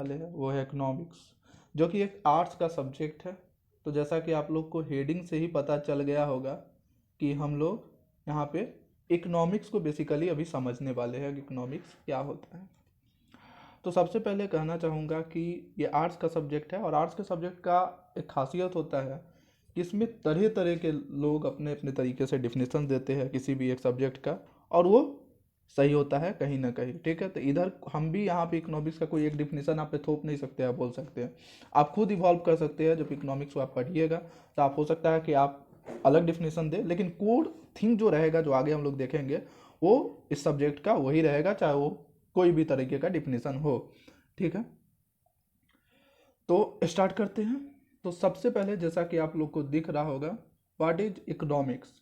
वाले हैं वो है इकोनॉमिक्स, जो कि एक आर्ट्स का सब्जेक्ट है। तो जैसा कि आप लोग को हेडिंग से ही पता चल गया होगा कि हम लोग यहाँ पे इकोनॉमिक्स को बेसिकली अभी समझने वाले हैं कि इकोनॉमिक्स क्या होता है। तो सबसे पहले कहना चाहूँगा कि ये आर्ट्स का सब्जेक्ट है और आर्ट्स के सब्जेक्ट का एक खासियत होता है कि इसमें तरह तरह के लोग अपने अपने तरीके से डिफिनेशन देते हैं किसी भी एक सब्जेक्ट का, और वो सही होता है कहीं ना कहीं। ठीक है, तो इधर हम भी यहाँ पे इकोनॉमिक्स का कोई एक डिफिनेशन आप पे थोप नहीं सकते, आप बोल सकते हैं, आप खुद इवॉल्व कर सकते हैं। जब इकोनॉमिक्स को आप पढ़िएगा तो आप हो सकता है कि आप अलग डिफिनेशन दे, लेकिन कोर थिंग जो रहेगा, जो आगे हम लोग देखेंगे, वो इस सब्जेक्ट का वही रहेगा, चाहे वो कोई भी तरीके का डिफिनेशन हो। ठीक है, तो स्टार्ट करते हैं। तो सबसे पहले जैसा कि आप लोग को दिख रहा होगा, व्हाट इज इकोनॉमिक्स।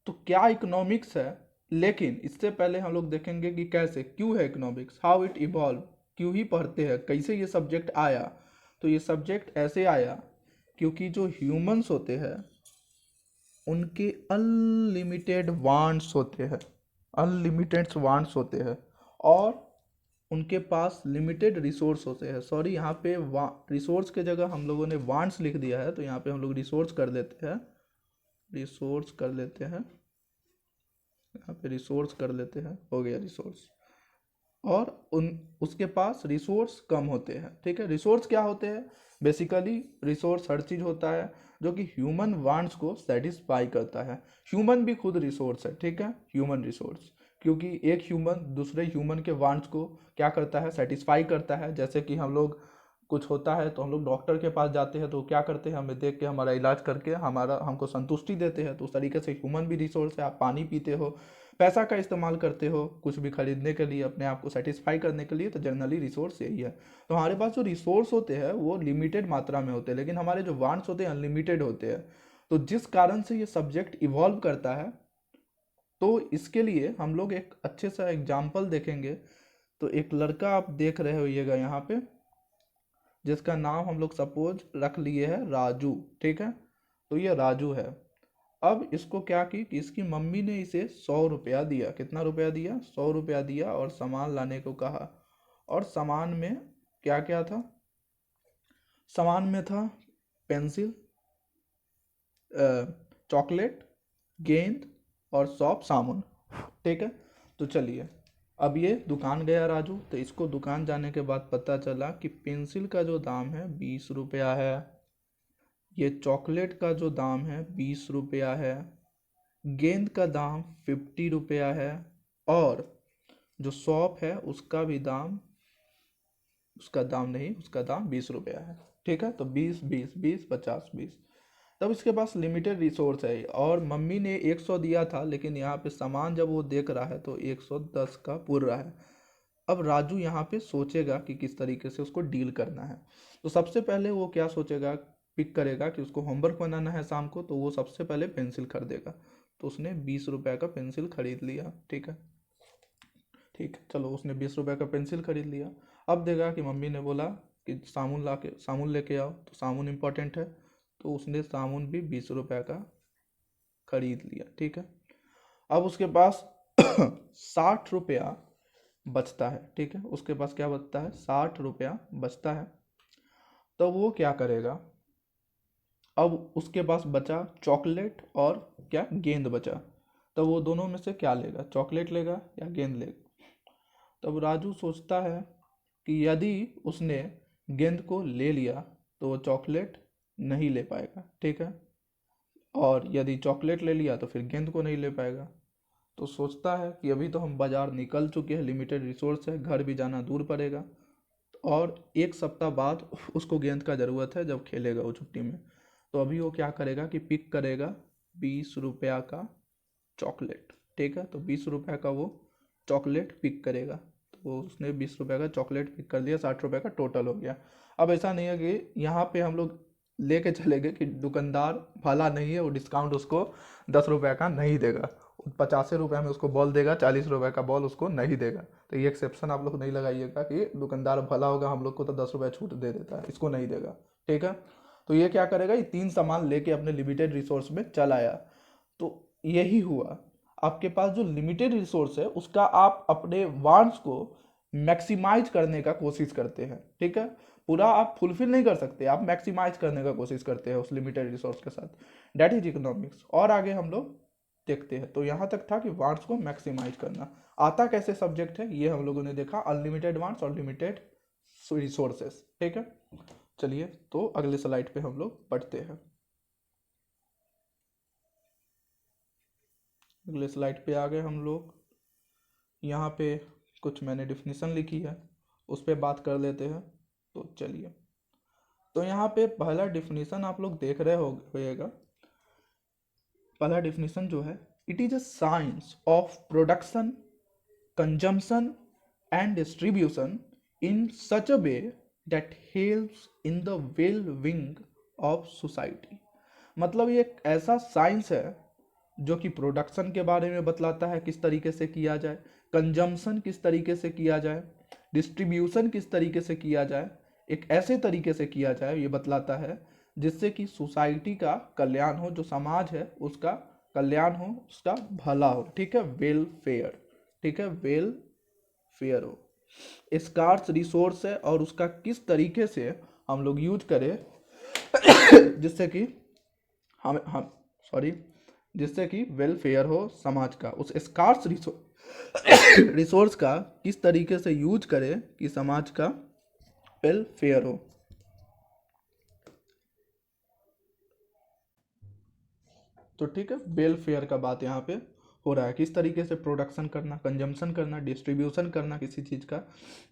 तो क्या इकोनॉमिक्स है, लेकिन इससे पहले हम लोग देखेंगे कि कैसे, क्यों है इकोनॉमिक्स, हाउ इट इवॉल्व, क्यों ही पढ़ते हैं, कैसे ये सब्जेक्ट आया। तो ये सब्जेक्ट ऐसे आया क्योंकि जो ह्यूमंस होते हैं उनके अनलिमिटेड वांट्स होते हैं, अनलिमिटेड वांट्स होते हैं, और उनके पास लिमिटेड रिसोर्स होते हैं। सॉरी, यहाँ पे रिसोर्स के जगह हम लोगों ने वांट्स लिख दिया है, तो यहाँ पे हम लोग रिसोर्स कर देते हैं, रिसोर्स कर लेते हैं, यहाँ पे रिसोर्स कर लेते हैं, हो गया रिसोर्स। और उन उसके पास रिसोर्स कम होते हैं। ठीक है, रिसोर्स क्या होते हैं, बेसिकली रिसोर्स हर चीज़ होता है जो कि ह्यूमन वांट्स को सेटिस्फाई करता है। ह्यूमन भी खुद रिसोर्स है। ठीक है, ह्यूमन रिसोर्स, क्योंकि एक ह्यूमन दूसरे ह्यूमन के वांट्स को क्या करता है, सेटिस्फाई करता है। जैसे कि हम लोग कुछ होता है तो हम लोग डॉक्टर के पास जाते हैं, तो क्या करते हैं, हमें देख के हमारा इलाज करके हमारा हमको संतुष्टि देते हैं। तो उस तरीके से ह्यूमन भी रिसोर्स है। आप पानी पीते हो, पैसा का इस्तेमाल करते हो कुछ भी खरीदने के लिए, अपने आप को सेटिस्फाई करने के लिए, तो जनरली रिसोर्स यही है। तो हमारे पास जो रिसोर्स होते हैं वो लिमिटेड मात्रा में होते हैं, लेकिन हमारे जो वांट्स होते हैं अनलिमिटेड होते हैं। तो जिस कारण से ये सब्जेक्ट इवॉल्व करता है, तो इसके लिए हम लोग एक अच्छे सा एग्जाम्पल देखेंगे। तो एक लड़का आप देख रहे होइएगा यहाँ पे, जिसका नाम हम लोग सपोज रख लिए है राजू। ठीक है, तो ये राजू है। अब इसको क्या की कि इसकी मम्मी ने इसे 100 रुपया दिया। कितना रुपया दिया, 100 रुपया दिया, और सामान लाने को कहा। और सामान में क्या क्या था, सामान में था पेंसिल, चॉकलेट, गेंद और सॉप साबुन। ठीक है, तो चलिए, अब ये दुकान गया राजू, तो इसको दुकान जाने के बाद पता चला कि पेंसिल का जो दाम है 20 रुपया है, ये चॉकलेट का जो दाम है 20 रुपया है, गेंद का दाम 50 रुपया है, और जो सॉप है उसका भी दाम, उसका दाम नहीं, उसका दाम 20 रुपया है। ठीक है, तो 20 20 20 50 20। तब इसके पास लिमिटेड रिसोर्स है, और मम्मी ने 100 दिया था, लेकिन यहाँ पे सामान जब वो देख रहा है तो 110 का पुर रहा है। अब राजू यहाँ पे सोचेगा कि किस तरीके से उसको डील करना है। तो सबसे पहले वो क्या सोचेगा, पिक करेगा कि उसको होमवर्क बनाना है शाम को, तो वो सबसे पहले पेंसिल खरीदेगा। तो उसने 20 रुपये का पेंसिल खरीद लिया। ठीक है, ठीक है, चलो, उसने 20 रुपये का पेंसिल खरीद लिया। अब देखा कि मम्मी ने बोला कि साबुन ला के साबुन लेके आओ, तो साबुन इम्पोर्टेंट है, तो उसने साबुन भी 20 रुपये का खरीद लिया। ठीक है, अब उसके पास 60 रुपया बचता है। ठीक है, उसके पास क्या बचता है, 60 रुपया बचता है। तो वो क्या करेगा, अब उसके पास बचा चॉकलेट और क्या, गेंद बचा। तो वो दोनों में से क्या लेगा, चॉकलेट लेगा या गेंद लेगा। तब राजू सोचता है कि यदि उसने गेंद को ले लिया तो वो चॉकलेट नहीं ले पाएगा। ठीक है, और यदि चॉकलेट ले लिया तो फिर गेंद को नहीं ले पाएगा। तो सोचता है कि अभी तो हम बाजार निकल चुके हैं, लिमिटेड रिसोर्स है, घर भी जाना दूर पड़ेगा, और 1 सप्ताह बाद उसको गेंद का ज़रूरत है जब खेलेगा वो छुट्टी में। तो अभी वो क्या करेगा कि पिक करेगा 20 रुपया का चॉकलेट। ठीक है, तो 20 रुपये का वो चॉकलेट पिक करेगा। तो वो उसने 20 रुपये का चॉकलेट पिक कर लिया, 60 रुपये का टोटल हो गया। अब ऐसा नहीं है कि यहाँ पे हम लोग लेके चले गए कि दुकानदार भला नहीं है, वो डिस्काउंट उसको 10 रुपये का नहीं देगा, 85 रुपये में उसको बॉल देगा, 40 रुपये का बॉल उसको नहीं देगा। तो ये एक्सेप्शन आप लोग नहीं लगाइएगा कि दुकानदार भला होगा, हम लोग को तो 10 रुपये छूट दे देता है, इसको नहीं देगा। ठीक है, तो ये क्या करेगा, ये 3 सामान लेके अपने लिमिटेड रिसोर्स में चल आया। तो यही हुआ, आपके पास जो लिमिटेड रिसोर्स है उसका आप अपने वांट्स को मैक्सिमाइज करने का कोशिश करते हैं, ठीक है। पूरा आप फुलफिल नहीं कर सकते, आप मैक्सिमाइज करने का कोशिश करते हैं उस लिमिटेड रिसोर्स के साथ, डेट इज इकोनॉमिक्स। और आगे हम लोग देखते हैं। तो यहाँ तक था कि वांट्स को मैक्सिमाइज करना। आता कैसे सब्जेक्ट है ये हम लोगों ने देखा, अनलिमिटेड वांट्स और लिमिटेड रिसोर्सेस, ठीक है। चलिए तो अगले स्लाइड पे हम लोग पढ़ते हैं। अगले स्लाइड पे आ गए हम लोग। यहाँ पे कुछ मैंने डिफिनीशन लिखी है, उस पर बात कर लेते हैं। तो चलिए, तो यहाँ पे पहला डिफिनीशन आप लोग देख रहे होगा। पहला डिफिनीशन जो है, it is a science of production, consumption and distribution in such a way that helps in the well wing of society. मतलब ये एक ऐसा साइंस है जो कि प्रोडक्शन के बारे में बतलाता है, किस तरीके से किया जाए, कंजम्पशन किस तरीके से किया जाए, डिस्ट्रीब्यूशन किस तरीके से किया जाए, एक ऐसे तरीके से किया जाए ये बतलाता है जिससे कि सोसाइटी का कल्याण हो, जो समाज है उसका कल्याण हो, उसका भला हो, ठीक है, वेलफेयर, ठीक है, वेलफेयर हो। स्कार्स रिसोर्स है और उसका किस तरीके से हम लोग यूज करें जिससे कि हम सॉरी जिससे कि वेलफेयर हो समाज का। उस स्कार्स रिसोर्स का किस तरीके से यूज करें कि समाज का वेलफेयर हो। तो ठीक है, वेलफेयर का बात यहाँ पे हो रहा है, किस तरीके से प्रोडक्शन करना, कंजम्पशन करना, डिस्ट्रीब्यूशन करना किसी चीज़ का,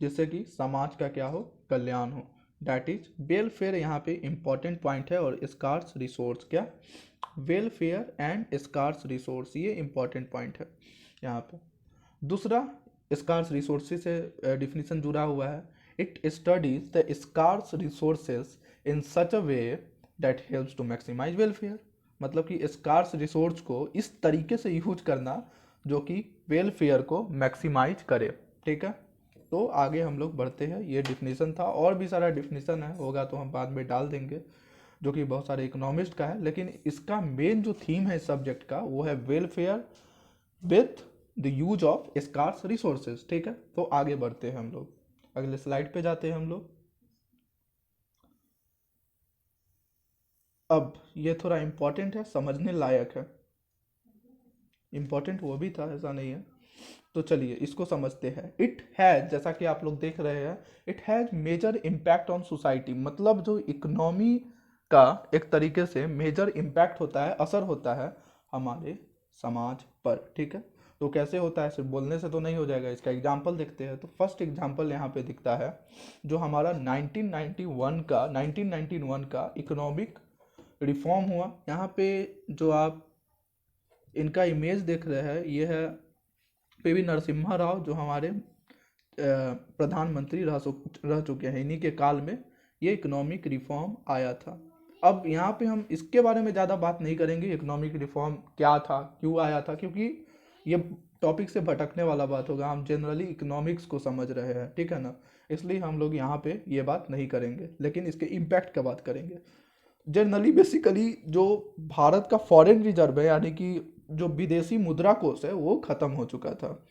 जिससे कि समाज का क्या हो, कल्याण हो। डैट इज वेलफेयर यहाँ पे इंपॉर्टेंट पॉइंट है। और स्कार्स रिसोर्स, क्या, वेलफेयर एंड स्कार्स रिसोर्स, ये इंपॉर्टेंट पॉइंट है यहाँ पे। दूसरा, स्कार्स रिसोर्सेज से डिफिनीशन जुड़ा हुआ है, it studies the scarce resources in such a way that helps to maximise welfare. मतलब कि स्कार्स रिसोर्स को इस तरीके से यूज करना जो कि वेलफेयर को मैक्सिमाइज करे, ठीक है। तो आगे हम लोग बढ़ते हैं, ये डिफिनीशन था, और भी सारा डिफिनीशन है, होगा तो हम बाद में डाल देंगे, जो कि बहुत सारे इकोनॉमिस्ट का है। लेकिन इसका मेन जो थीम है इस सब्जेक्ट का वो है welfare with the use of scarce resources, ठीक है। तो आगे बढ़ते हैं हम लोग, अगले स्लाइड पे जाते हैं हम लोग। अब ये थोड़ा इम्पोर्टेंट है, समझने लायक है, इम्पोर्टेंट वो भी था, ऐसा नहीं है। तो चलिए इसको समझते हैं। इट हैज, जैसा कि आप लोग देख रहे हैं, it has major impact on society. मतलब जो इकोनॉमी का एक तरीके से मेजर इम्पैक्ट होता है, असर होता है हमारे समाज पर, ठीक है। तो कैसे होता है, सिर्फ बोलने से तो नहीं हो जाएगा, इसका एग्जाम्पल देखते हैं। तो फर्स्ट एग्जाम्पल यहाँ पे दिखता है, जो हमारा 1991 का इकोनॉमिक रिफॉर्म हुआ। यहाँ पे जो आप इनका इमेज देख रहे हैं, ये है पीवी नरसिम्हा राव, जो हमारे प्रधानमंत्री रह चुके हैं। इन्हीं के काल में ये इकोनॉमिक रिफॉर्म आया था। अब यहाँ पे हम इसके बारे में ज़्यादा बात नहीं करेंगे, इकोनॉमिक रिफॉर्म क्या था, क्यों आया था, क्योंकि ये टॉपिक से भटकने वाला बात होगा। हम जनरली इकोनॉमिक्स को समझ रहे हैं, ठीक है ना, इसलिए हम लोग यहाँ पे ये बात नहीं करेंगे, लेकिन इसके इम्पैक्ट का बात करेंगे। जनरली बेसिकली जो भारत का फॉरेन रिजर्व है, यानी कि जो विदेशी मुद्रा कोष है, वो ख़त्म हो चुका था,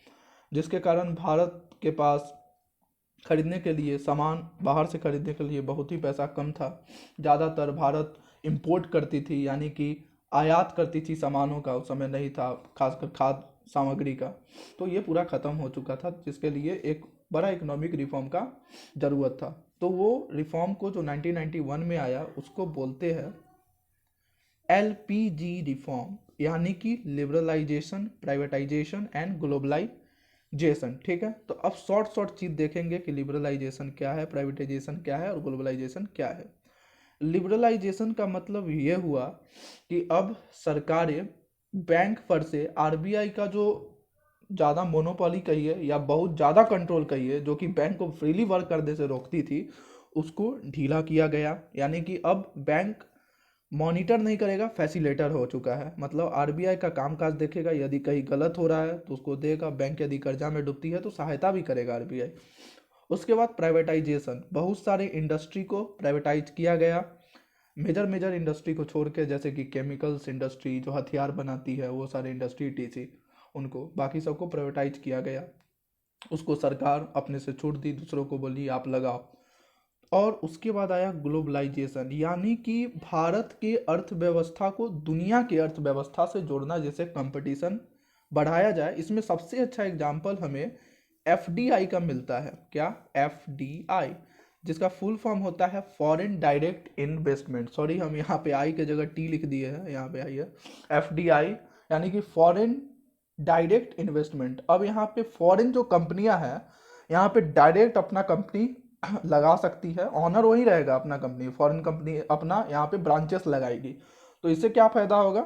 जिसके कारण भारत के पास खरीदने के लिए सामान, बाहर से खरीदने के लिए बहुत ही पैसा कम था। ज़्यादातर भारत इंपोर्ट करती थी, यानी कि आयात करती थी सामानों का, उस समय नहीं था, खासकर खाद्य सामग्री का। तो ये पूरा ख़त्म हो चुका था, जिसके लिए एक बड़ा इकोनॉमिक रिफॉर्म का ज़रूरत था। तो वो रिफॉर्म को जो 1991 में आया, उसको बोलते हैं LPG रिफॉर्म, यानी कि लिबरलाइजेशन, प्राइवेटाइजेशन एंड ग्लोबलाइजेशन, ठीक है। तो अब शॉर्ट चीज देखेंगे कि लिबरलाइजेशन क्या है, प्राइवेटाइजेशन क्या है और ग्लोबलाइजेशन क्या है। लिबरलाइजेशन का मतलब ये हुआ कि अब सरकारें बैंक पर से RBI का जो ज़्यादा मोनोपोली कहिए या बहुत ज़्यादा कंट्रोल कहिए, जो कि बैंक को फ्रीली वर्क करने से रोकती थी, उसको ढीला किया गया। यानी कि अब बैंक मॉनिटर नहीं करेगा, फैसिलेटर हो चुका है। मतलब RBI का कामकाज देखेगा, यदि कहीं गलत हो रहा है तो उसको देगा, बैंक यदि कर्जा में डूबती है तो सहायता भी करेगा RBI। उसके बाद प्राइवेटाइजेशन, बहुत सारे इंडस्ट्री को प्राइवेटाइज किया गया, मेजर मेजर इंडस्ट्री को छोड़ के, जैसे कि केमिकल्स इंडस्ट्री जो हथियार बनाती है, वो सारे इंडस्ट्री TC, उनको बाकी सबको प्राइवेटाइज किया गया। उसको सरकार अपने से छूट दी, दूसरों को बोली आप लगाओ। और उसके बाद आया ग्लोबलाइजेशन, यानी कि भारत के अर्थव्यवस्था को दुनिया की अर्थव्यवस्था से जोड़ना, जैसे कंपटीशन बढ़ाया जाए। इसमें सबसे अच्छा एग्जाम्पल हमें एफडीआई का मिलता है। क्या? एफडीआई, जिसका फुल फॉर्म होता है फॉरेन डायरेक्ट इन्वेस्टमेंट। सॉरी, हम यहाँ पे आई के जगह टी लिख दिए हैं, यहाँ पे आई है एफडीआई, यानी कि फॉरेन डायरेक्ट इन्वेस्टमेंट। अब यहाँ पे फॉरेन जो कंपनियां हैं, यहाँ पे डायरेक्ट अपना कंपनी लगा सकती है, ऑनर वही रहेगा अपना कंपनी, फॉरेन कंपनी अपना यहाँ पे ब्रांचेस लगाएगी। तो इससे क्या फायदा होगा?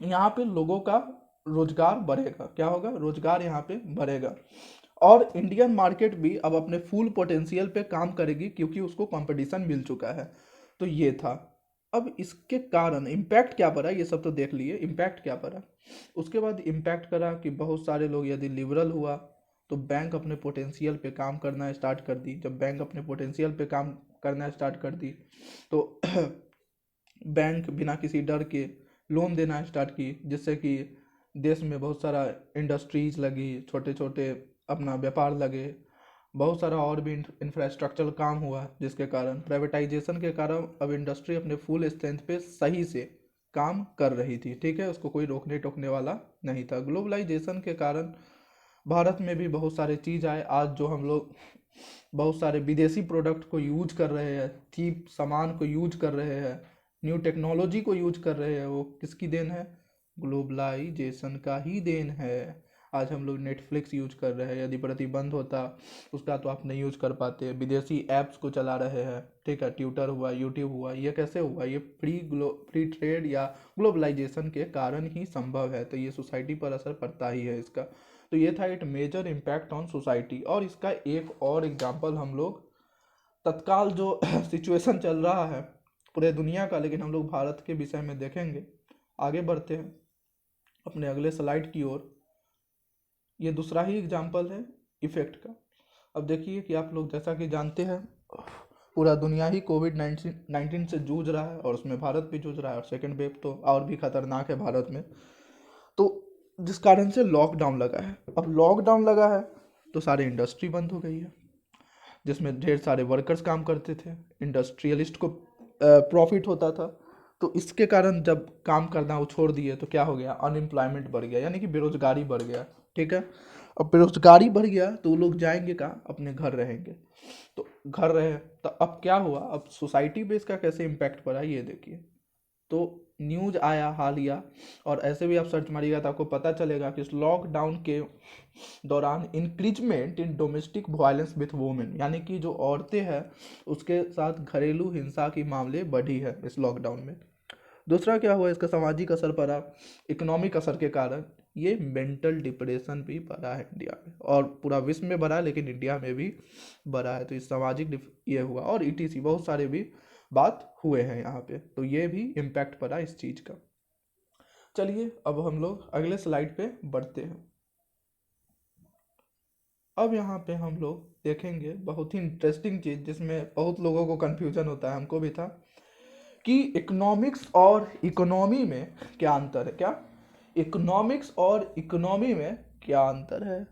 यहाँ पे लोगों का रोजगार बढ़ेगा। क्या होगा? रोजगार यहाँ पे बढ़ेगा। और इंडियन मार्केट भी अब अपने फुल पोटेंशियल पे काम करेगी, क्योंकि उसको कंपटीशन मिल चुका है। तो ये था। अब इसके कारण इम्पैक्ट क्या पड़ा, ये सब तो देख लिए, इम्पैक्ट क्या पड़ा। उसके बाद इम्पैक्ट करा कि बहुत सारे लोग, यदि लिबरल हुआ तो बैंक अपने पोटेंशियल पे काम करना स्टार्ट कर दी। जब बैंक अपने पोटेंशियल पे काम करना स्टार्ट कर दी तो बैंक बिना किसी डर के लोन देना स्टार्ट की, जिससे कि देश में बहुत सारा इंडस्ट्रीज लगी, छोटे छोटे अपना व्यापार लगे, बहुत सारा और भी इंफ्रास्ट्रक्चरल काम हुआ, जिसके कारण प्राइवेटाइजेशन के कारण अब इंडस्ट्री अपने फुल स्ट्रेंथ पे सही से काम कर रही थी। ठीक है, उसको कोई रोकने टोकने वाला नहीं था। ग्लोबलाइजेशन के कारण भारत में भी बहुत सारे चीज़ आए। आज जो हम लोग बहुत सारे विदेशी प्रोडक्ट को यूज कर रहे हैं, चीप सामान को यूज कर रहे हैं, न्यू टेक्नोलॉजी को यूज कर रहे हैं, वो किसकी देन है? ग्लोबलाइजेशन का ही देन है। आज हम लोग नेटफ्लिक्स यूज कर रहे हैं, यदि प्रतिबंध होता उसका तो आप नहीं यूज कर पाते। विदेशी ऐप्स को चला रहे हैं, ठीक है, ट्विटर हुआ, यूट्यूब हुआ। ये कैसे हुआ? ये फ्री ट्रेड या ग्लोबलाइजेशन के कारण ही संभव है। तो ये सोसाइटी पर असर पड़ता ही है इसका। तो ये था it major impact on society. और इसका एक और एग्जांपल हम लोग तत्काल जो सिचुएशन चल रहा है पूरे दुनिया का, लेकिन हम लोग भारत के विषय में देखेंगे। आगे बढ़ते हैं अपने अगले स्लाइड की ओर। ये दूसरा ही एग्जांपल है इफेक्ट का। अब देखिए कि आप लोग जैसा कि जानते हैं, पूरा दुनिया ही कोविड-19 से जूझ रहा है, और उसमें भारत भी जूझ रहा है, और सेकेंड वेव तो और भी खतरनाक है भारत में। तो जिस कारण से लॉकडाउन लगा है। अब लॉकडाउन लगा है तो सारी इंडस्ट्री बंद हो गई है, जिसमें ढेर सारे वर्कर्स काम करते थे, इंडस्ट्रियलिस्ट को प्रॉफिट होता था। तो इसके कारण जब काम करना वो छोड़ दिए तो क्या हो गया? अनएम्प्लॉयमेंट बढ़ गया, यानी कि बेरोजगारी बढ़ गया। ठीक है, अब बेरोजगारी बढ़ गया तो वो लोग जाएंगे कहाँ? अपने घर रहेंगे। तो घर रहे तो अब क्या हुआ? अब सोसाइटी पे इसका कैसे इम्पैक्ट पड़ा ये देखिए। तो न्यूज आया हालिया, और ऐसे भी आप सर्च मारिएगा तो आपको पता चलेगा कि इस लॉकडाउन के दौरान increment in domestic violence with women, यानी कि जो औरतें हैं उसके साथ घरेलू हिंसा की मामले बढ़ी है इस लॉकडाउन में। दूसरा क्या हुआ? इसका सामाजिक असर पड़ा। इकोनॉमिक असर के कारण ये मेंटल डिप्रेशन भी बढ़ा है इंडिया में, और पूरा विश्व में बढ़ा है, लेकिन इंडिया में भी बढ़ा है। तो इस ये हुआ, और ईटीसी बहुत सारे भी बात हुए हैं यहाँ पे। तो ये भी इम्पैक्ट पड़ा इस चीज़ का। चलिए अब हम लोग अगले स्लाइड पे बढ़ते हैं। अब यहाँ पे हम लोग देखेंगे बहुत ही इंटरेस्टिंग चीज़, जिसमें बहुत लोगों को कन्फ्यूजन होता है, हमको भी था, कि इकोनॉमिक्स और इकोनॉमी में क्या अंतर है। क्या? इकोनॉमिक्स और इकोनॉमी में क्या अंतर है?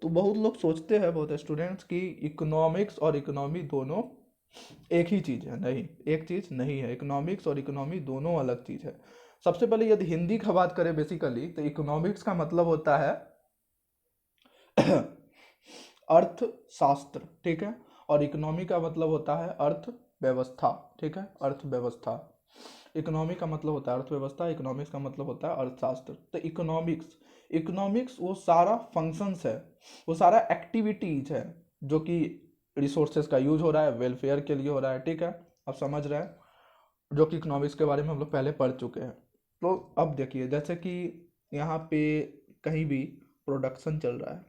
तो बहुत लोग सोचते हैं, बहुत स्टूडेंट्स, कि इकोनॉमिक्स और इकोनॉमी दोनों एक ही चीज़ है। नहीं, एक चीज़ नहीं है। इकोनॉमिक्स और इकोनॉमी दोनों अलग चीज़ है। सबसे पहले यदि हिंदी का बात करें बेसिकली, तो इकोनॉमिक्स का मतलब होता है अर्थशास्त्र। ठीक है, और इकोनॉमी का मतलब होता है अर्थव्यवस्था। ठीक है, अर्थव्यवस्था। इकोनॉमी का मतलब होता है अर्थव्यवस्था, इकोनॉमिक्स का मतलब होता है अर्थशास्त्र। तो इकोनॉमिक्स इकोनॉमिक्स वो सारा फंक्शंस है, वो सारा एक्टिविटीज है जो कि रिसोर्सेज का यूज हो रहा है, वेलफेयर के लिए हो रहा है। ठीक है, आप समझ रहे हैं, जो कि इकोनॉमिक्स के बारे में हम लोग पहले पढ़ चुके हैं। तो अब देखिए, जैसे कि यहाँ पे कहीं भी प्रोडक्शन चल रहा है,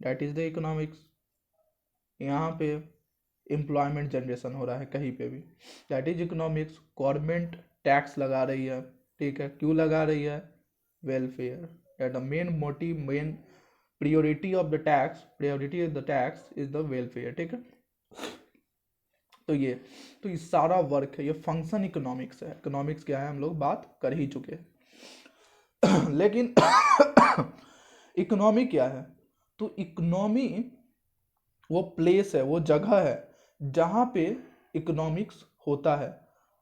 दैट इज द इकोनॉमिक्स। यहाँ पे एम्प्लॉयमेंट जनरेशन हो रहा है कहीं पे भी, that is economics. Government tax लगा रही है, ठीक है, क्यों लगा रही है? Welfare. That the main motive, main priority of the tax is the welfare. ठीक है, तो ये सारा वर्क है, ये फंक्शन इकोनॉमिक्स है। इकोनॉमिक्स क्या है हम लोग बात कर ही चुके हैं। लेकिन इकोनॉमी क्या है? तो इकोनॉमी वो प्लेस है, वो जगह है जहाँ पे इकोनॉमिक्स होता है।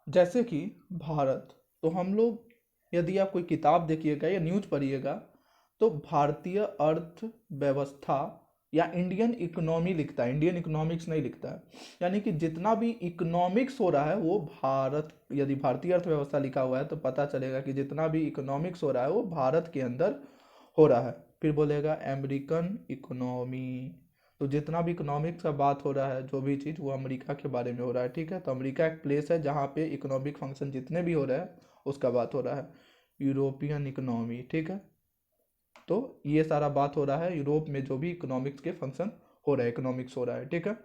जैसे कि भारत, तो हम लोग, यदि आप कोई किताब देखिएगा या न्यूज़ पढ़िएगा तो भारतीय अर्थव्यवस्था या इंडियन इकोनॉमी लिखता है, इंडियन इकोनॉमिक्स नहीं लिखता है। यानी कि जितना भी इकोनॉमिक्स हो रहा है वो भारत, यदि भारतीय अर्थव्यवस्था लिखा हुआ है तो पता चलेगा कि जितना भी इकोनॉमिक्स हो रहा है वो भारत के अंदर हो रहा है। फिर बोलेगा अमेरिकन इकोनॉमी, तो जितना भी इकोनॉमिक्स का बात हो रहा है, जो भी चीज़, वो अमेरिका के बारे में हो रहा है। ठीक है, तो अमेरिका एक प्लेस है जहाँ पे इकोनॉमिक फंक्शन जितने भी हो रहे हैं उसका बात हो रहा है। यूरोपियन इकोनॉमी, ठीक है, तो ये सारा बात हो रहा है यूरोप में जो भी इकोनॉमिक्स के फंक्शन हो रहा है, इकोनॉमिक्स हो रहा है। ठीक है,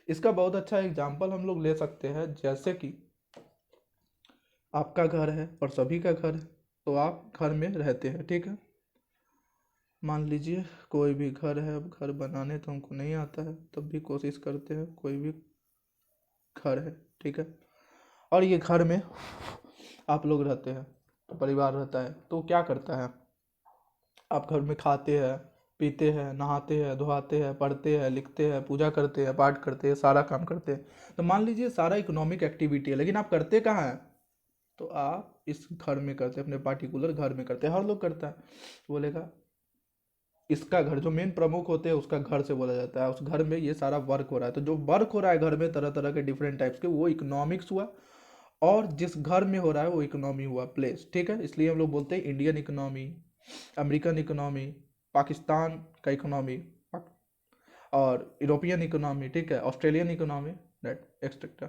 इसका बहुत अच्छा एग्जाम्पल हम लोग ले सकते हैं, जैसे कि आपका घर है और सभी का घर है, तो आप घर में रहते हैं। ठीक है, मान लीजिए कोई भी घर है, अब घर बनाने तो हमको नहीं आता है, तब भी कोशिश करते हैं, कोई भी घर है। ठीक है, और ये घर में आप लोग रहते हैं, तो परिवार रहता है, तो क्या करता है, आप घर में खाते हैं, पीते हैं, नहाते हैं, धोआते हैं, पढ़ते हैं, लिखते हैं, पूजा करते हैं, पाठ करते हैं, सारा काम करते हैं। तो मान लीजिए सारा इकोनॉमिक एक्टिविटी है, लेकिन आप करते कहाँ हैं, तो आप इस घर में करते हैं, अपने पार्टिकुलर घर में करते हैं। हर लोग करता है, बोलेगा इसका घर, जो मेन प्रमुख होते हैं उसका घर से बोला जाता है, उस घर में ये सारा वर्क हो रहा है। तो जो वर्क हो रहा है घर में तरह तरह के डिफरेंट टाइप्स के, वो इकोनॉमिक्स हुआ। और जिस घर में हो रहा है वो इकोनॉमी हुआ, प्लेस। ठीक है, इसलिए हम लोग बोलते हैं Indian economy, American economy, Pakistan का इकोनॉमी, और यूरोपियन इकोनॉमी, ठीक है, ऑस्ट्रेलियन इकोनॉमी, दैट एक्सेट्रा।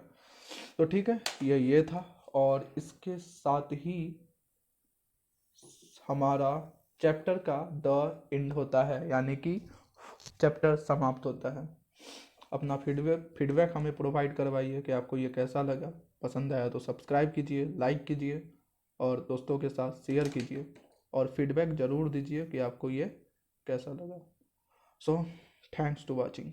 तो ठीक है, ये था, और इसके साथ ही हमारा चैप्टर का द एंड होता है, यानी कि चैप्टर समाप्त होता है। अपना फीडबैक हमें प्रोवाइड करवाइए कि आपको ये कैसा लगा। पसंद आया तो सब्सक्राइब कीजिए, लाइक कीजिए और दोस्तों के साथ शेयर कीजिए, और फीडबैक ज़रूर दीजिए कि आपको ये कैसा लगा। So thanks to watching.